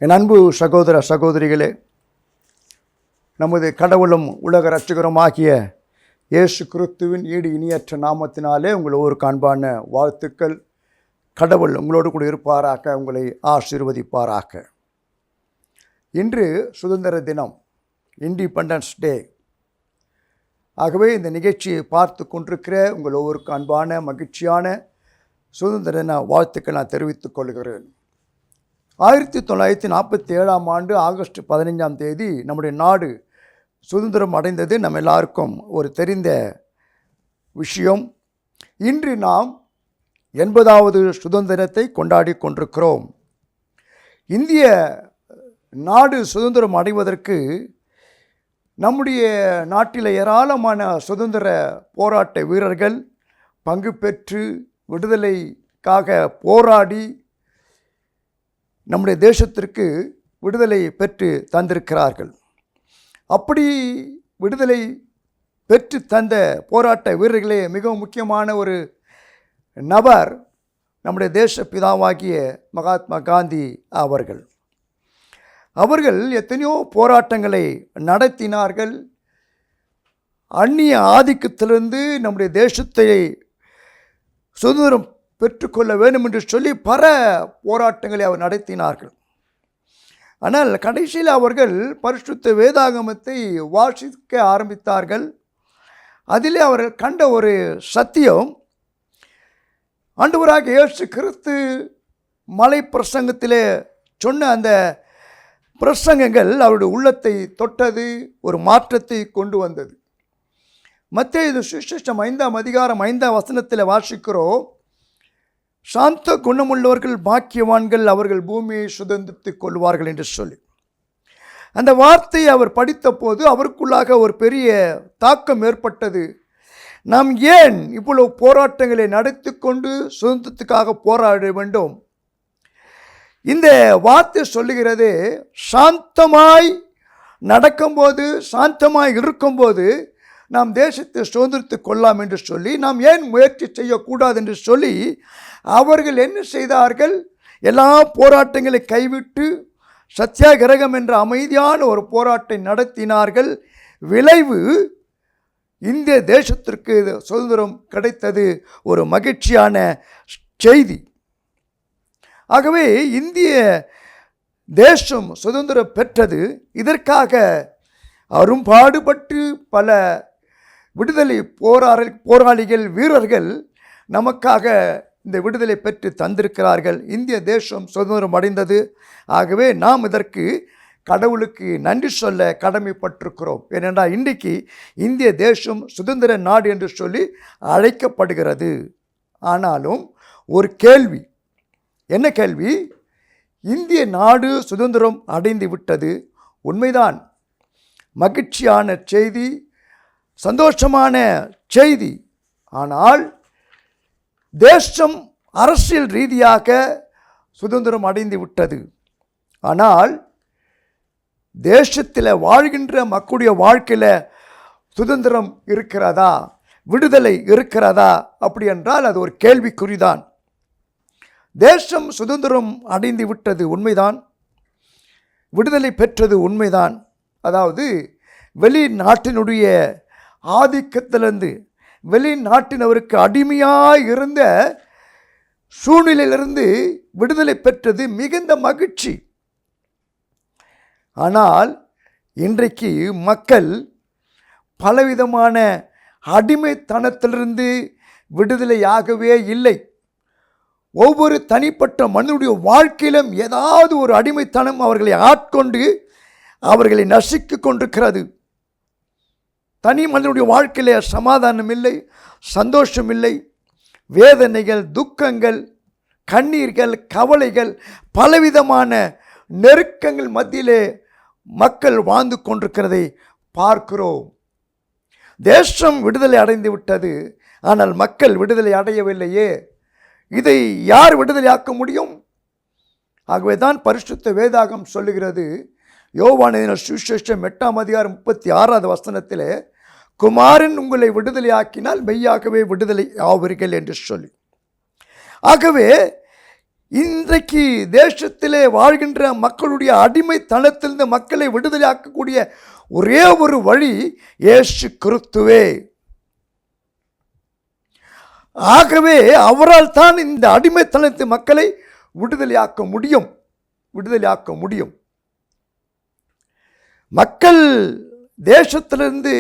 என் அன்பு சகோதர சகோதரிகளே, நமது கடவுளும் உலக இரட்சகருமாகிய இயேசு கிறிஸ்துவின் ஈடு இனியற்ற நாமத்தினாலே உங்கள் ஒரு காண்பான வாழ்த்துக்கள். கடவுள் உங்களோடு கூட இருப்பாராக, உங்களை ஆசீர்வதிப்பாராக. இன்று சுதந்திர தினம், இண்டிபெண்டன்ஸ் டே. ஆகவே இந்த நிகழ்ச்சியை பார்த்து கொண்டிருக்கிற உங்கள் ஒவ்வொரு அன்பான மகிழ்ச்சியான சுதந்திர தின வாழ்த்துக்கள் நான் தெரிவித்துக் கொள்கிறேன். 1947 ஆகஸ்ட் 15 நம்முடைய நாடு சுதந்திரம் அடைந்தது. நம்ம எல்லாருக்கும் ஒரு தெரிந்த விஷயம். இன்று நாம் 80வது சுதந்திரத்தை கொண்டாடி கொண்டிருக்கிறோம். இந்திய நாடு சுதந்திரம் அடைவதற்கு நம்முடைய நாட்டில் ஏராளமான சுதந்திர போராட்ட வீரர்கள் பங்கு பெற்று விடுதலைக்காக போராடி நம்முடைய தேசத்திற்கு விடுதலை பெற்று தந்திருக்கிறார்கள். அப்படி விடுதலை பெற்று தந்த போராட்ட வீரர்களே மிகவும் முக்கியமான ஒரு நபர் நம்முடைய தேச பிதாவாகிய மகாத்மா காந்தி அவர்கள். அவர்கள் எத்தனையோ போராட்டங்களை நடத்தினார்கள். அந்நிய ஆதிக்கத்திலிருந்து நம்முடைய தேசத்தை சுதந்திரம் பெற்றுக்கொள்ள வேண்டும் என்று சொல்லி பல போராட்டங்களை அவர் நடத்தினார்கள். ஆனால் கடைசியில் அவர்கள் பரிசுத்த வேதாகமத்தை வாசிக்க ஆரம்பித்தார்கள். அதிலே அவர்கள் கண்ட ஒரு சத்தியம், ஆண்டவராகிய இயேசு கிறிஸ்து மலை பிரசங்கத்திலே சொன்ன அந்த பிரசங்கங்கள் அவருடைய உள்ளத்தை தொட்டது, ஒரு மாற்றத்தை கொண்டு வந்தது. மத்தேயு சுவிசேஷம் 5 வாசிக்கிறோம், சாந்த குணமுள்ளவர்கள் பாக்கியவான்கள், அவர்கள் பூமியை சுதந்திரித்துக் கொள்வார்கள் என்று சொல்லி. அந்த வார்த்தையை அவர் படித்த போது அவருக்குள்ளாக ஒரு பெரிய தாக்கம் ஏற்பட்டது. நாம் ஏன் இவ்வளவு போராட்டங்களை நடத்தி கொண்டு சுதந்திரத்துக்காக போராட வேண்டும்? இந்த வார்த்தை சொல்லுகிறது, சாந்தமாய் நடக்கும்போது, சாந்தமாய் இருக்கும்போது நாம் தேசத்தை சுதந்திரித்துக் கொள்ளலாம் என்று சொல்லி, நாம் ஏன் முயற்சி செய்யக்கூடாது என்று சொல்லி அவர்கள் என்ன செய்தார்கள்? எல்லா போராட்டங்களை கைவிட்டு சத்தியாகிரகம் என்ற அமைதியான ஒரு போராட்டம் நடத்தினார்கள். விளைவு, இந்திய தேசத்திற்கு சுதந்திரம் கிடைத்தது. ஒரு மகிழ்ச்சியான செய்தி. ஆகவே இந்திய தேசம் சுதந்திரம் பெற்றது. இதற்காக அரும்பாடுபட்டு பல விடுதலை போராளிகள் வீரர்கள் நமக்காக இந்த விடுதலை பெற்று தந்திருக்கிறார்கள். இந்திய தேசம் சுதந்திரம் அடைந்தது. ஆகவே நாம் இதற்கு கடவுளுக்கு நன்றி சொல்ல கடமைப்பட்டிருக்கிறோம். ஏனென்றால் இன்றைக்கு இந்திய தேசம் சுதந்திர நாடு என்று சொல்லி அழைக்கப்படுகிறது. ஆனாலும் ஒரு கேள்வி, என்ன கேள்வி? இந்திய நாடு சுதந்திரம் அடைந்து விட்டது, உண்மைதான், மகிழ்ச்சியான செய்தி, சந்தோஷமான செய்தி. ஆனால் தேசம் அரசியல் ரீதியாக சுதந்திரம் அடைந்து விட்டது. ஆனால் தேசத்தில் வாழ்கின்ற மக்களுடைய வாழ்க்கையில் சுதந்திரம் இருக்கிறதா, விடுதலை இருக்கிறதா? அப்படி என்றால் அது ஒரு கேள்விக்குறிதான். தேசம் சுதந்திரம் அடைந்து விட்டது உண்மைதான், விடுதலை பெற்றது உண்மைதான். அதாவது வெளிநாட்டினுடைய ஆதிக்கத்திலிருந்து, வெளிநாட்டினவருக்கு அடிமையாக இருந்த சூழ்நிலையிலிருந்து விடுதலை பெற்றது மிகுந்த மகிழ்ச்சி. ஆனால் இன்றைக்கு மக்கள் பலவிதமான அடிமைத்தனத்திலிருந்து விடுதலையாகவே இல்லை. ஒவ்வொரு தனிப்பட்ட மனிதனுடைய வாழ்க்கையிலும் ஏதாவது ஒரு அடிமைத்தனம் அவர்களை ஆட்கொண்டு அவர்களை நசுக்கி கொண்டிருக்கிறது. தனி மனிதனுடைய வாழ்க்கையில் சமாதானம் இல்லை, சந்தோஷம் இல்லை, வேதனைகள், துக்கங்கள், கண்ணீர்கள், கவலைகள், பலவிதமான நெருக்கங்கள் மத்தியிலே மக்கள் வாழ்ந்து கொண்டிருக்கிறதை பார்க்கிறோம். தேசம் விடுதலை அடைந்து விட்டது, ஆனால் மக்கள் விடுதலை அடையவில்லையே. இதை யார் விடுதலையாக்க முடியும்? ஆகவே தான் பரிசுத்த வேதாகம் சொல்லுகிறது, யோவானின் சுவிசேஷம் 8 குமாரன் உங்களை விடுதலையாக்கினால் மெய்யாகவே விடுதலை ஆவீர்கள் என்று சொல்லி. ஆகவே இன்றைக்கு தேசத்திலே வாழ்கின்ற மக்களுடைய அடிமைத்தனத்திலிருந்து மக்களை விடுதலையாக்கக்கூடிய ஒரே ஒரு வழி இயேசு கிறிஸ்துவே. ஆகவே அவரால் தான் இந்த அடிமைத்தனத்து மக்களை விடுதலையாக்க முடியும். மக்கள் தேசத்திலிருந்து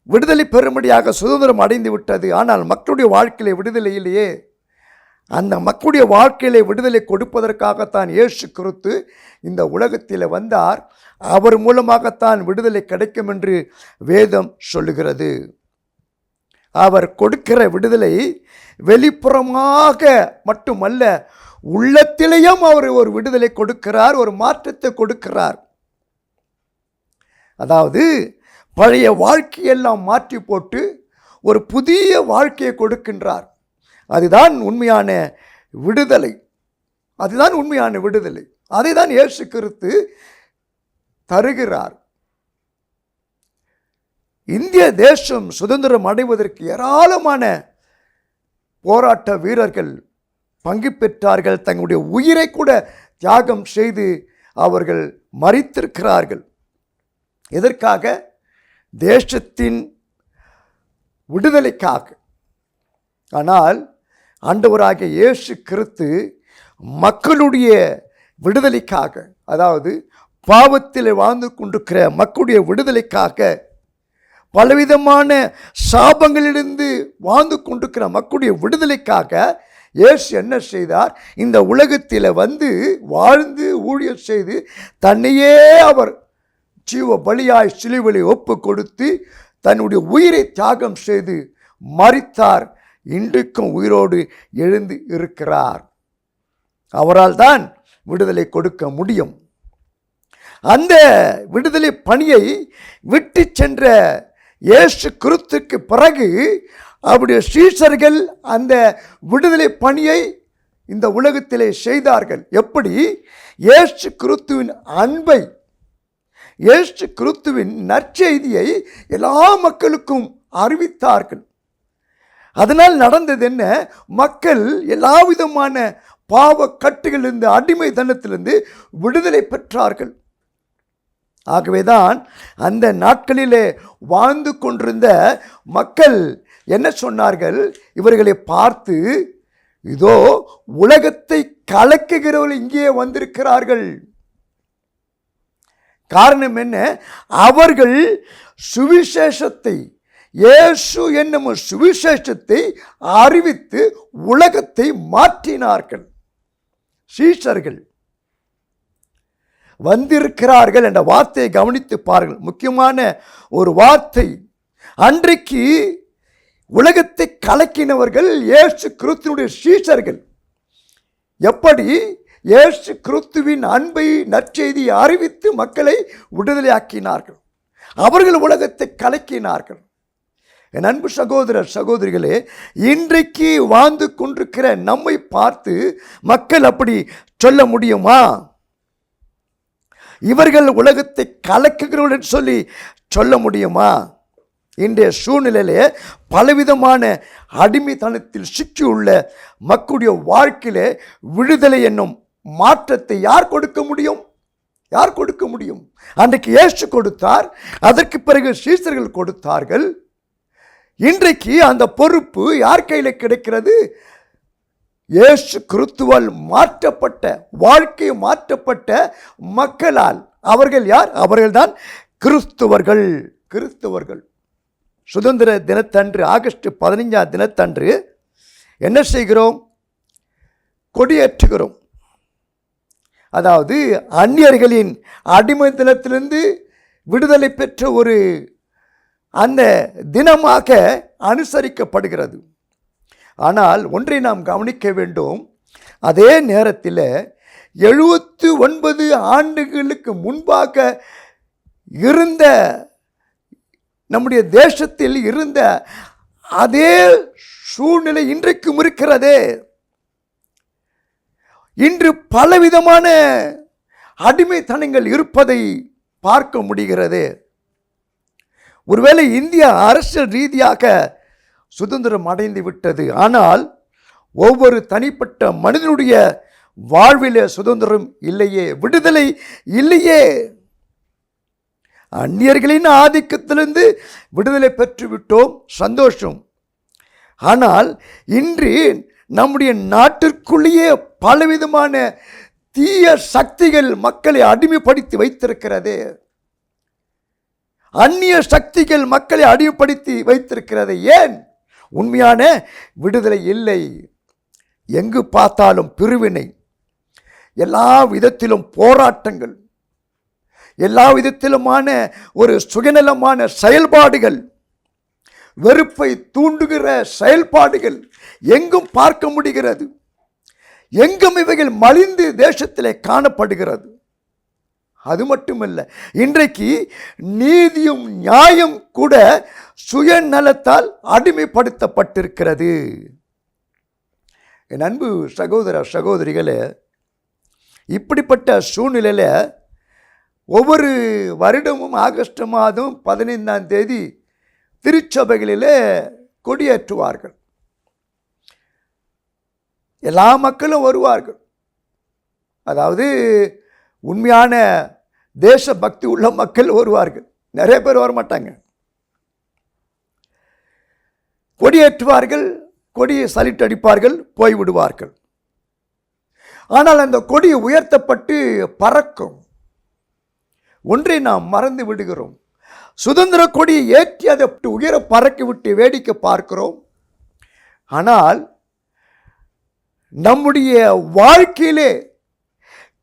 விடுதலை பெறும்படியாக சுதந்திரம் அடைந்து விட்டது. ஆனால் மக்களுடைய வாழ்க்கையிலே விடுதலை இல்லையே. அந்த மக்களுடைய வாழ்க்கையிலே விடுதலை கொடுப்பதற்காகத்தான் இயேசு கிறிஸ்து இந்த உலகத்தில் வந்தார். அவர் மூலமாகத்தான் விடுதலை கிடைக்கும் என்று வேதம் சொல்லுகிறது. அவர் கொடுக்கிற விடுதலை வெளிப்புறமாக மட்டுமல்ல, உள்ளத்திலேயும் அவர் ஒரு விடுதலை கொடுக்கிறார், ஒரு மாற்றத்தை கொடுக்கிறார். அதாவது பழைய வாழ்க்கையெல்லாம் மாற்றி போட்டு ஒரு புதிய வாழ்க்கையை கொடுக்கின்றார். அதுதான் உண்மையான விடுதலை. அதை தான் இயேசு கிறிஸ்து தருகிறார். இந்திய தேசம் சுதந்திரம் அடைவதற்கு ஏராளமான போராட்ட வீரர்கள் பங்கு பெற்றார்கள். தங்களுடைய உயிரை கூட தியாகம் செய்து அவர்கள் மரித்திருக்கிறார்கள். எதற்காக? தேசத்தின் விடுதலைக்காக. ஆனால் ஆண்டவராகிய இயேசு கிறிஸ்து மக்களுடைய விடுதலைக்காக, அதாவது பாவத்தில் வாழ்ந்து கொண்டிருக்கிற மக்களுடைய விடுதலைக்காக, பலவிதமான சாபங்களிலிருந்து வாழ்ந்து கொண்டிருக்கிற மக்களுடைய விடுதலைக்காக இயேசு என்ன செய்தார்? இந்த உலகத்தில் வந்து வாழ்ந்து ஊழியம் செய்து தன்னையே அவர் ஜீவ பலியாய் சிலுவையிலே ஒப்பு கொடுத்து தன்னுடைய உயிரை தியாகம் செய்து மரித்தார். இன்றைக்கும் உயிரோடு எழுந்து இருக்கிறார். அவரால் தான் விடுதலை கொடுக்க முடியும். அந்த விடுதலை பணியை விட்டு சென்ற இயேசு கிறிஸ்துவுக்கு பிறகு அவருடைய சீஷர்கள் அந்த விடுதலை பணியை இந்த உலகத்திலே செய்தார்கள். எப்படி? இயேசு கிறிஸ்துவின் அன்பை, இயேசு கிறிஸ்துவின் நற்செய்தியை எல்லா மக்களுக்கும் அறிவித்தார்கள். அதனால் நடந்தது என்ன? மக்கள் எல்லா விதமான பாவ கட்டுகளிலிருந்து, அடிமைத்தனத்திலிருந்து விடுதலை பெற்றார்கள். ஆகவேதான் அந்த நாட்களிலே வாழ்ந்து கொண்டிருந்த மக்கள் என்ன சொன்னார்கள்? இவர்களை பார்த்து, இதோ உலகத்தை கலக்குகிறவர்கள் இங்கே வந்திருக்கிறார்கள். காரணம் என்ன? அவர்கள் சுவிசேஷத்தை, இயேசு என்னும் சுவிசேஷத்தை அறிவித்து உலகத்தை மாற்றினார்கள். சீஷர்கள் வந்திருக்கிறார்கள் என்ற வார்த்தையை கவனித்து பாருங்கள். முக்கியமான ஒரு வார்த்தை. அன்றைக்கு உலகத்தை கலக்கினவர்கள் இயேசு கிறிஸ்துவினுடைய சீஷர்கள். எப்படி? இயேசு கிறிஸ்துவின் அன்பை, நற்செய்தியை அறிவித்து மக்களை விடுதலையாக்கினார்கள். அவர்கள் உலகத்தை கலக்கினார்கள். என் அன்பு சகோதர சகோதரிகளே, இன்றைக்கு வாழ்ந்து கொண்டிருக்கிற நம்மை பார்த்து மக்கள் அப்படி சொல்ல முடியுமா? இவர்கள் உலகத்தை கலக்குகிறவர்கள் என்று சொல்லி சொல்ல முடியுமா? இன்றைய சூழ்நிலையிலே பலவிதமான அடிமைத்தனத்தில் சிக்கியுள்ள மக்களுடைய வாழ்க்கையிலே விடுதலை என்னும் மாற்றத்தை யார் கொடுக்க முடியும்? யார் கொடுக்க முடியும்? அன்றைக்கு இயேசு கொடுத்தார், அதற்கு பிறகு சீஷர்கள் கொடுத்தார்கள். இன்றைக்கு அந்த பொறுப்பு யார் கையில் கிடைக்கிறது? இயேசு கிறிஸ்துவால் மாற்றப்பட்ட, வாழ்க்கை மாற்றப்பட்ட மக்களால். அவர்கள் யார்? அவர்கள்தான் கிறிஸ்துவர்கள். சுதந்திர தினத்தன்று, ஆகஸ்ட் 15 தினத்தன்று என்ன செய்கிறோம்? கொடியேற்றுகிறோம். அதாவது அந்நியர்களின் அடிமைத்தனத்திலிருந்து விடுதலை பெற்ற ஒரு அந்த தினமாக அனுசரிக்கப்படுகிறது. ஆனால் ஒன்றை நாம் கவனிக்க வேண்டும். அதே நேரத்தில் 79 ஆண்டுகளுக்கு முன்பாக இருந்த, நம்முடைய தேசத்தில் இருந்த அதே சூழ்நிலை இன்றைக்கும் இருக்கிறதே. இன்று பலவிதமான அடிமைத்தனங்கள் இருப்பதை பார்க்க முடிகிறது. ஒருவேளை இந்திய அரசியல் ரீதியாக சுதந்திரம் அடைந்து விட்டது. ஆனால் ஒவ்வொரு தனிப்பட்ட மனிதனுடைய வாழ்விலே சுதந்திரம் இல்லையே, விடுதலை இல்லையே. அந்நியர்களின் ஆதிக்கத்திலிருந்து விடுதலை பெற்று விட்டோம், சந்தோஷம். ஆனால் இன்று நம்முடைய நாட்டிற்குள்ளேயே பலவிதமான தீய சக்திகள் மக்களை அடிமைப்படுத்தி வைத்திருக்கிறது. அந்நிய சக்திகள் மக்களை அடிமைப்படுத்தி வைத்திருக்கிறது. ஏன்? உண்மையான விடுதலை இல்லை. எங்கு பார்த்தாலும் பிரிவினை, எல்லா விதத்திலும் போராட்டங்கள், எல்லா விதத்திலுமான ஒரு சுயநலமான செயல்பாடுகள், வெறுப்பை தூண்டுகிற செயல்பாடுகள் எங்கும் பார்க்க முடிகிறது. எங்கும் இவைகள் மலிந்து தேசத்திலே காணப்படுகிறது. அது மட்டுமல்ல, இன்றைக்கு நீதியும் நியாயம் கூட சுயநலத்தால் அடிமைப்படுத்தப்பட்டிருக்கிறது. என் அன்பு சகோதர சகோதரிகளே, இப்படிப்பட்ட சூழ்நிலையில் ஒவ்வொரு வருடமும் ஆகஸ்ட் மாதம் 15ஆம் தேதி திருச்சபைகளிலே கொடியேற்றுவார்கள். எல்லா மக்களும் வருவார்கள். அதாவது உண்மையான தேசபக்தி உள்ள மக்கள் வருவார்கள். நிறைய பேர் வரமாட்டாங்க. கொடியேற்றுவார்கள், கொடியை சலிட்டு அடிப்பார்கள், போய்விடுவார்கள். ஆனால் அந்த கொடி உயர்த்தப்பட்டு பறக்கும். ஒன்றை நாம் மறந்து விடுகிறோம். சுதந்திர கொடியை ஏற்றி அதை உயர பறக்கி விட்டு வேடிக்கை பார்க்கிறோம். ஆனால் நம்முடைய வாழ்க்கையிலே,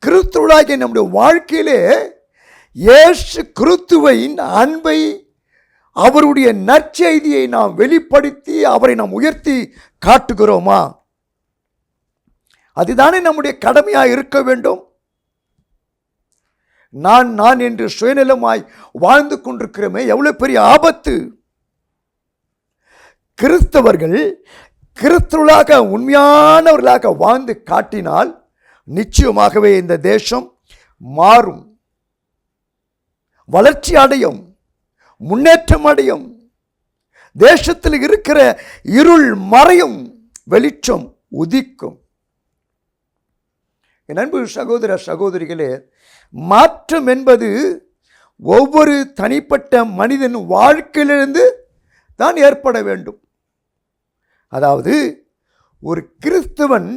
கிறிஸ்துவாகிய நம்முடைய வாழ்க்கையிலே இயேசு கிறிஸ்துவின் அன்பை, அவருடைய நற்செய்தியை நாம் வெளிப்படுத்தி அவரை நாம் உயர்த்தி காட்டுகிறோமா? அதுதானே நம்முடைய கடமையாக இருக்க வேண்டும். நான் என்று சுயநலமாய் வாழ்ந்து கொண்டிருக்கிறோமே, எவ்வளவு பெரிய ஆபத்து. கிறிஸ்தவர்கள் கிறிஸ்துவாக உண்மையானவர்களாக வாழ்ந்து காட்டினால் நிச்சயமாகவே இந்த தேசம் மாறும், வளர்ச்சி அடையும், முன்னேற்றம் அடையும். தேசத்தில் இருக்கிற இருள் மறையும், வெளிச்சம் உதிக்கும். என் அன்பு சகோதர சகோதரிகளே, மாற்றம் என்பது ஒவ்வொரு தனிப்பட்ட மனிதன் வாழ்க்கையிலிருந்து தான் ஏற்பட வேண்டும். அதாவது ஒரு கிறிஸ்தவன்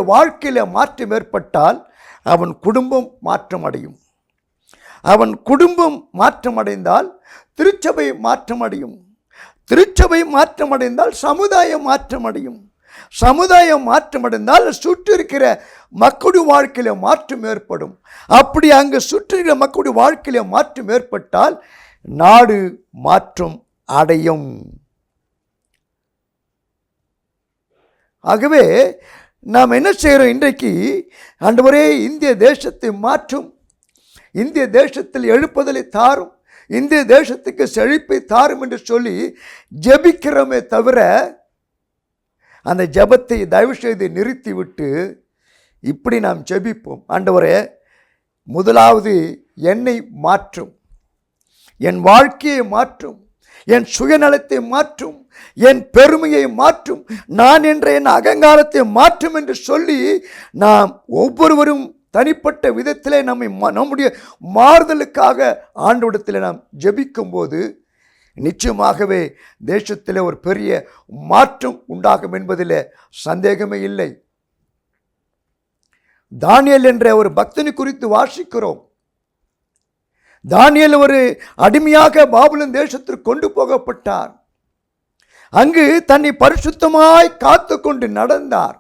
வாழ்க்கையில் மாற்றம் ஏற்பட்டால் அவன் குடும்பம் மாற்றம் அடையும். அவன் குடும்பம் மாற்றம் அடைந்தால் திருச்சபை மாற்றம் அடையும். திருச்சபை மாற்றம் அடைந்தால் சமுதாயம் மாற்றம் அடையும். சமுதாயம் மாற்றம் அடைந்தால் சுற்றி இருக்கிற மக்களுடைய வாழ்க்கையில மாற்றம் ஏற்படும். அப்படி அங்கு சுற்றி இருக்கிற மக்களுடைய வாழ்க்கையில மாற்றம் ஏற்பட்டால் நாடு மாற்றம் அடையும். ஆகவே நாம் என்ன செய்கிறோம்? இன்றைக்கு ஆண்டவரே இந்திய தேசத்தை மாற்றும், இந்திய தேசத்தில் எழுப்புதலை தாரும், இந்திய தேசத்துக்கு செழிப்பை தாரும் என்று சொல்லி ஜெபிக்கிறோமே தவிர அந்த ஜெபத்தை தயவு செய்து நிறுத்திவிட்டு இப்படி நாம் ஜெபிப்போம். ஆண்டவரே, முதலாவது என்னை மாற்றும், என் வாழ்க்கையை மாற்றும், என் சுயநலத்தை மாற்றும், என் பெருமையை மாற்றும், நான் என்ற என் அகங்காரத்தை மாற்றும் என்று சொல்லி நாம் ஒவ்வொருவரும் தனிப்பட்ட விதத்திலே நம்முடைய மாறுதலுக்காக ஆண்டவரிடத்தில் நாம் ஜெபிக்கும் போது நிச்சயமாகவே தேசத்தில் ஒரு பெரிய மாற்றம் உண்டாகும் என்பதில் சந்தேகமே இல்லை. தானியேல் என்ற ஒரு பக்தனை குறித்து வாசிக்கிறோம். தானியேல் ஒரு அடிமையாக பாபிலோன் தேசத்திற்கு கொண்டு போகப்பட்டார். அங்கு தன்னை பரிசுத்தமாய் காத்து கொண்டு நடந்தார்.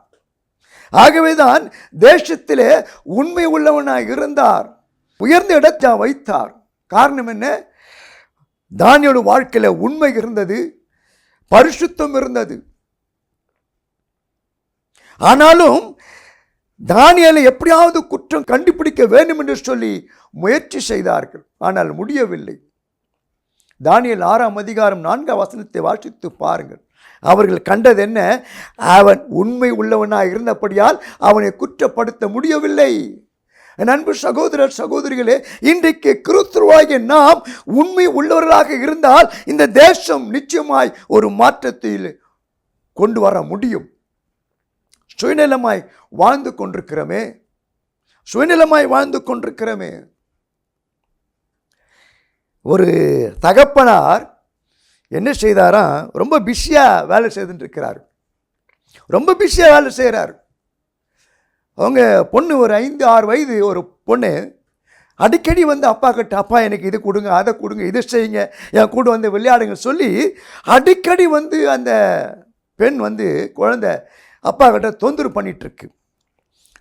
ஆகவேதான் தேசத்திலே உண்மை உள்ளவனாய் இருந்தார், உயர்ந்த இடத்தை வைத்தார். காரணம் என்ன? தானியேல் வாழ்க்கையில் உண்மை இருந்தது, பரிசுத்தம் இருந்தது. ஆனாலும் தானியேலை எப்படியாவது குற்றம் கண்டுபிடிக்க வேண்டும் என்று சொல்லி முயற்சி செய்தார்கள். ஆனால் முடியவில்லை. தானியேல் 6ஆம் அதிகாரம் 4ஆம் வசனத்தை வாசித்து பாருங்கள். அவர்கள் கண்டது என்ன? அவன் உண்மை உள்ளவனாக இருந்தபடியால் அவனை குற்றப்படுத்த முடியவில்லை. என் அன்பு சகோதர சகோதரிகளே, இன்றைக்கு கிறிஸ்துவாகிய நாம் உண்மை உள்ளவர்களாக இருந்தால் இந்த தேசம் நிச்சயமாய் ஒரு மாற்றத்தில் கொண்டு வர முடியும். சுயநலமாய் வாழ்ந்து கொண்டிருக்கிறோமே, சுயநலமாய் வாழ்ந்து கொண்டிருக்கிறோமே. ஒரு தகப்பனார் என்ன செய்தாராம், ரொம்ப பிஸியாக வேலை செய்துட்டு இருக்கிறார். ரொம்ப பிஸியாக வேலை செய்கிறார். அவங்க பொண்ணு ஒரு 5-6 வயது ஒரு பொண்ணு அடிக்கடி வந்து அப்பா கிட்ட, அப்பா எனக்கு இது கொடுங்க, அதை கொடுங்க, இதை செய்யுங்க, என் கூட வந்து விளையாடுங்க சொல்லி அடிக்கடி வந்து அந்த பெண் வந்து குழந்தை அப்பா கிட்ட தொந்தரவு பண்ணிகிட்ருக்கு.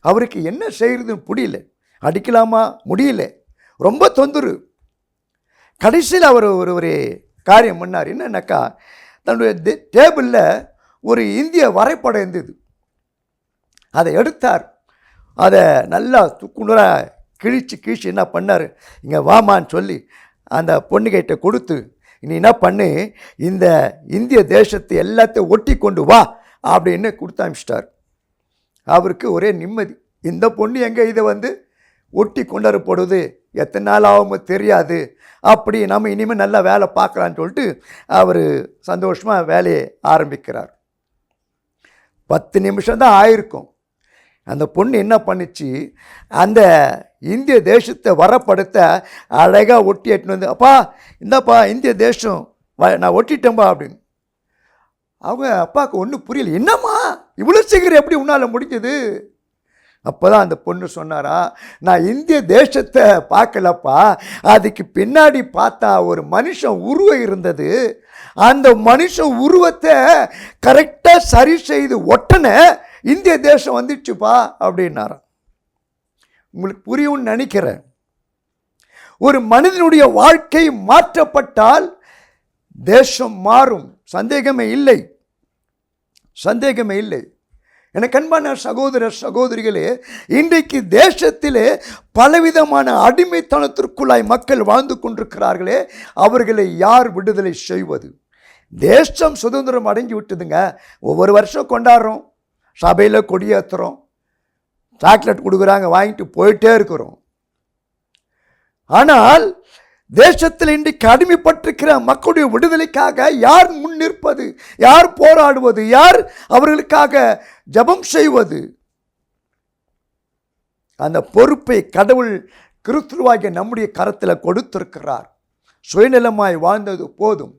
அவருக்கு என்ன செய்கிறதுன்னு புரியல. அடிக்கலாமா, முடியல, ரொம்ப தொந்தரவு. கடைசியில் அவர் ஒரு காரியம் பண்ணார். என்னன்னாக்கா, தன்னுடைய டேபிளில் ஒரு இந்திய வரைபடம் இருந்தது. அதை எடுத்தார். அதை நல்லா துக்குநூறாக கிழிச்சு என்ன பண்ணார், இங்கே வாமான்னு சொல்லி அந்த பொண்ணுகிட்ட கொடுத்து, நீ என்ன பண்ணு, இந்த இந்திய தேசத்தை எல்லாத்தையும் ஒட்டி கொண்டு வா அப்படின்னு கொடுத்து அனுப்பிச்சிட்டார். அவருக்கு ஒரே நிம்மதி. இந்த பொண்ணு எங்கே இதை வந்து ஒட்டி கொண்டாடப்படுது, எத்தனை நாள் ஆகும் தெரியாது, அப்படி நம்ம இனிமேல் நல்லா வேலை பார்க்கலான்னு சொல்லிட்டு அவர் சந்தோஷமாக வேலையை ஆரம்பிக்கிறார். 10 நிமிஷம் தான் ஆயிருக்கும். அந்த பொண்ணு என்ன பண்ணிச்சு, அந்த இந்திய தேசத்தை வரப்படுத்த அழகாக ஒட்டி எட்டுன்னு வந்து, அப்பா இந்தாப்பா இந்திய தேசம் நான் ஒட்டிட்டேன்பா அப்படின்னு. அவங்க அப்பாவுக்கு ஒன்றும் புரியல. என்னம்மா இவ்வளோ சீக்கிரம் எப்படி உன்னால் முடிஞ்சது? அப்போ தான் அந்த பொண்ணு சொன்னாரா, நான் இந்திய தேசத்தை பார்க்கலப்பா, அதுக்கு பின்னாடி பார்த்தா ஒரு மனுஷன் உருவம் இருந்தது, அந்த மனுஷன் உருவத்தை கரெக்டாக சரி செய்து ஒட்டன இந்திய தேசம் வந்துடுச்சுப்பா அப்படின்னாராம். உங்களுக்கு புரியும்னு நினைக்கிறேன். ஒரு மனிதனுடைய வாழ்க்கை மாற்றப்பட்டால் தேசம் மாறும், சந்தேகமே இல்லை, சந்தேகமே இல்லை. எனக்கு அன்பான சகோதர சகோதரிகளே, இன்றைக்கு தேசத்திலே பலவிதமான அடிமைத்தனத்திற்குள்ளாய் மக்கள் வாழ்ந்து கொண்டிருக்கிறார்களே, அவர்களை யார் விடுதலை செய்வது? தேசம் சுதந்திரம் அடைஞ்சு விட்டுதுங்க. ஒவ்வொரு வருஷம் கொண்டாடுறோம், சபையில் கொடியேற்றுறோம், சாக்லேட் கொடுக்குறாங்க, வாங்கிட்டு போயிட்டே இருக்கிறோம். ஆனால் தேசத்தில் இன்றைக்கு அடிமைப்பட்டிருக்கிற மக்களுடைய விடுதலைக்காக யார் முன் நிற்பது? யார் போராடுவது? யார் அவர்களுக்காக ஜெபம் செய்வது? அந்த பொறுப்பை கடவுள் கிறிஸ்துவாகிய நம்முடைய கரத்தில் கொடுத்திருக்கிறார். சுயநலமாய் வாழ்ந்தது போதும்.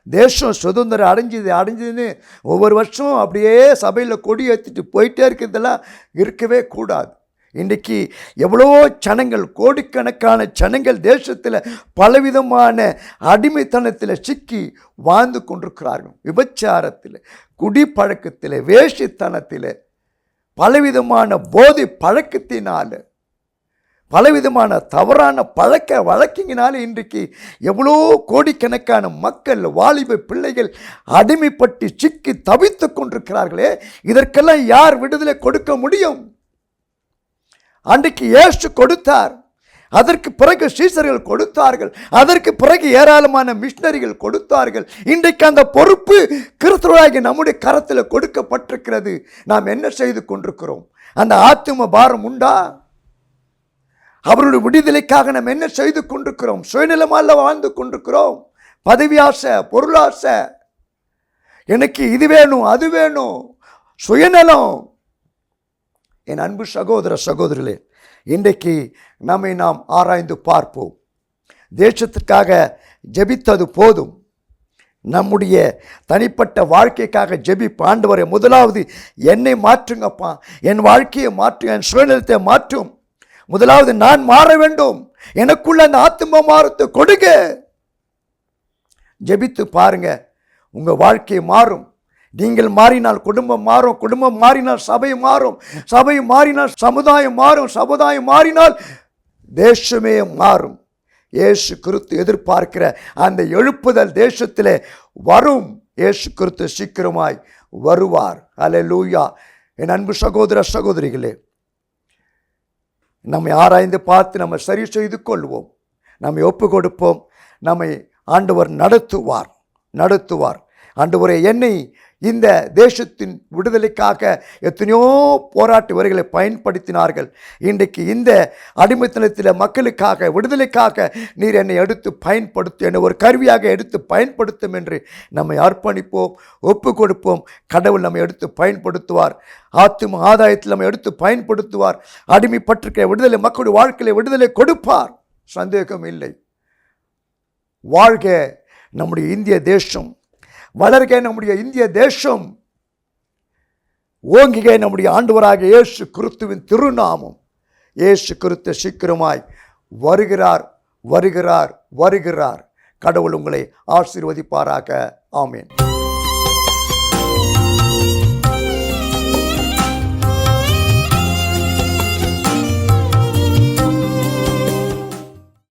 தேசம் சுதந்திரம் அடைஞ்சதுன்னு ஒவ்வொரு வருஷம் அப்படியே சபையில் கொடி ஏற்றிட்டு போயிட்டே இருக்கிறதெல்லாம் இருக்கவே கூடாது. இன்றைக்கு எவ்வளோ ஜனங்கள், கோடிக்கணக்கான ஜனங்கள் தேசத்தில் பலவிதமான அடிமைத்தனத்தில் சிக்கி வாழ்ந்து கொண்டிருக்கிறார்கள். விபச்சாரத்தில், குடிப்பழக்கத்தில், வேஷித்தனத்தில், பலவிதமான போதை பழக்கத்தினால், பலவிதமான தவறான பழக்க வழக்கினால இன்றைக்கு எவ்வளோ கோடிக்கணக்கான மக்கள், வாலிப பிள்ளைகள் அடிமைப்பட்டு சிக்கி தவித்து கொண்டிருக்கிறார்களே, இதற்கெல்லாம் யார் விடுதலை கொடுக்க முடியும்? அன்றைக்கு இயேசு கொடுத்தார், அதற்கு பிறகு சீசர்கள் கொடுத்தார்கள், அதற்கு பிறகு ஏராளமான மிஷனரிகள் கொடுத்தார்கள். இன்றைக்கு அந்த பொறுப்பு கிறிஸ்துவாகிய நம்முடைய கரத்தில் கொடுக்கப்பட்டிருக்கிறது. நாம் என்ன செய்து கொண்டிருக்கிறோம்? அந்த ஆத்தும பாரம் உண்டா? அவருடைய விடுதலைக்காக நாம் என்ன செய்து கொண்டிருக்கிறோம்? சுயநலமால வாழ்ந்து கொண்டிருக்கிறோம். பதவி ஆசை, பொருளாசை, எனக்கு இது வேணும் அது வேணும், சுயநலம். என் அன்பு சகோதர சகோதரிகளே, இன்றைக்கு நம்மை நாம் ஆராய்ந்து பார்ப்போம். தேசத்திற்காக ஜெபித்தது போதும், நம்முடைய தனிப்பட்ட வாழ்க்கைக்காக ஜெபிப்போம். ஆண்டவரே, முதலாவது என்னை மாற்றுங்கப்பா, என் வாழ்க்கையை மாற்றும், என் சுயநலத்தை மாற்றும். முதலாவது நான் மாற வேண்டும், எனக்குள்ள அந்த ஆத்தும மாறத்தை கொடுங்க. ஜெபித்து பாருங்க, உங்க வாழ்க்கை மாறும். நீங்கள் மாறினால் குடும்பம் மாறும், குடும்பம் மாறினால் சபை மாறும், சபை மாறினால் சமுதாயம் மாறும், சமுதாயம் மாறினால் தேசமே மாறும். இயேசு கிறிஸ்து எதிர்பார்க்கிற அந்த எழுப்புதல் தேசத்திலே வரும். இயேசு கிறிஸ்து சீக்கிரமாய் வருவார். அல்லேலூயா. என் அன்பு சகோதர சகோதரிகளே, நம்மை ஆராய்ந்து பார்த்து நம்ம சரி செய்து கொள்வோம், நம்மை ஒப்பு கொடுப்போம். நம்மை ஆண்டவர் நடத்துவார். ஆண்டவரே, என்னை இந்த தேசத்தின் விடுதலைக்காக எத்தனையோ போராட்ட வரிகளை பயன்படுத்தினார்கள். இன்றைக்கு இந்த அடிமைத்தனத்தில் மக்களுக்காக விடுதலைக்காக நீர் என்னை எடுத்து பயன்படுத்தும், என்னை ஒரு கருவியாக எடுத்து பயன்படுத்தும் என்று நம்மை அர்ப்பணிப்போம், ஒப்பு கொடுப்போம். கடவுள் நம்மை எடுத்து பயன்படுத்துவார். ஆத்தும ஆதாயத்தில் நம்மை எடுத்து பயன்படுத்துவார். அடிமைப்பட்டிருக்கிற விடுதலை, மக்களுடைய வாழ்க்கையில விடுதலை கொடுப்பார், சந்தேகம் இல்லை. வாழ்க நம்முடைய இந்திய தேசம், வளர்க நம்முடைய இந்திய தேசம், ஓங்குக நம்முடைய ஆண்டவராக இயேசு கிறிஸ்துவின் திருநாமம். இயேசு கிறிஸ்து சீக்கிரமாய் வருகிறார், வருகிறார், வருகிறார். கடவுள் உங்களை ஆசீர்வதிப்பாராக. ஆமென்.